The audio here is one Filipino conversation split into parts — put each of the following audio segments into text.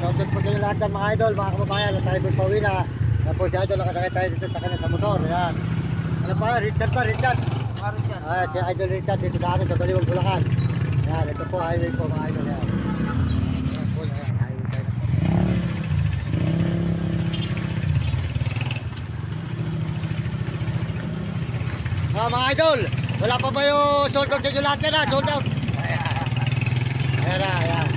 so doon po kayo lahat dyan mga idol, mga kababayan. At tayo po pauwi na. Yan po si idol, nakasakay tayo dito sa kanya sa motor. Ayan. Ano pa? Richard pa, Richard. Si idol Richard dito sa akin sa Baliwag, Bulacan. Ayan, ito po highway po mga idol. Ayan. Ayan po, ayan, highway tayo. Mga idol, wala pa ba yung sold out sa inyo lahat yan ha? Sold out. Ayan na, ayan.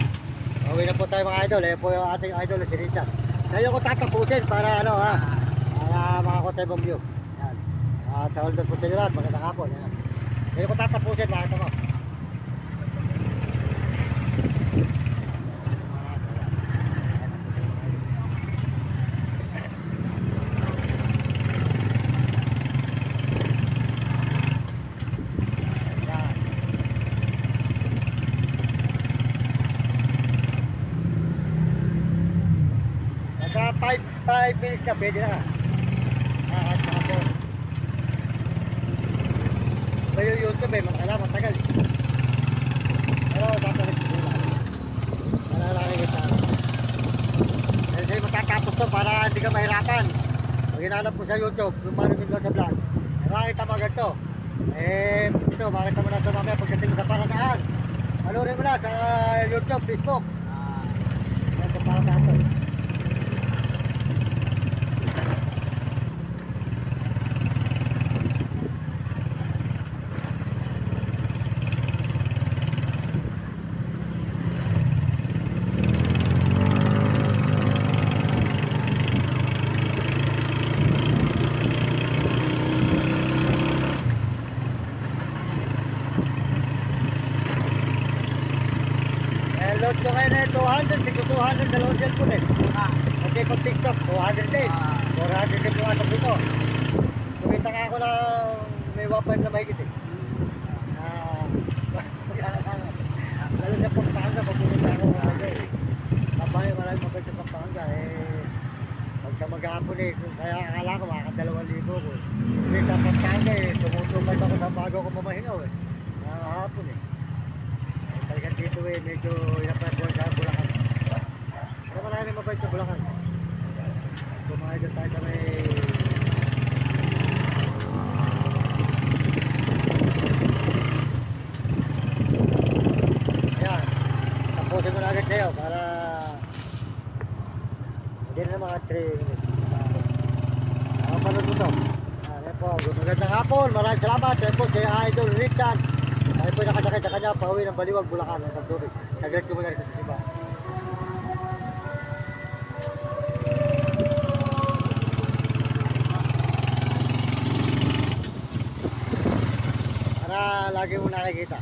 Uwi na po tayo mga idol. Ayan po yung ating idol si Richard. Kaya ko tatapusin para ano ha, para makakuha tayo ng view. Ayan. Sold out po sa inyo lahat, magandang hapon. Ayan. Kaya ko tatapusin, makita mo. Nasa 5 minutes na, pwede na ka. Kahit saka po. Ba yung YouTube eh, matagal eh. Pero tatalik siguro. Para lang kita. Kaya sa'yo matatapos to para hindi ka mahirapan. Pag hinanap mo sa YouTube, lumarin mo sa vlog. Makita mo agad to. Ito, makita mo na ito mamaya pagdating mo sa Paranahan. Panurin mo na sa YouTube, Facebook. Ito para sa ito. Load ko ngayon na 200, tigko 200, dalawang cellphone eh. Kasi pag TikTok, 200 din. 400 din yung atok dito. Kumita nga ako na may 1.5 na mahigit eh. Lalo sa Pampanga, pagpunta ako mga eh. Mabay, maraming mabay sa Pampanga eh. Pag sa maghapon eh, kaya akala ko makaka2,000 ko eh. Hindi sa Pampanga eh, tumutupad ako sa bago ako mamahingaw eh. Nakakahapon eh. Talagang dito eh, medyo inapan doon sa Bulacan. Kaya marami mabait sa Bulacan. Kumain doon tayo sa may... Ayan, tapusin ko na agad sa'yo para... Hindi na mga 3 minutes. Nakapanood mo ito. Ayan po, magandang hapon. Maraming salamat. Ayan po si Idol Richard. Ay po nakasakay sa kanya, pauwi ng Baliwag, Bulacan, ng Pagduri. Saglit ko muna rito sa Siba. Para lagi mo nakikita.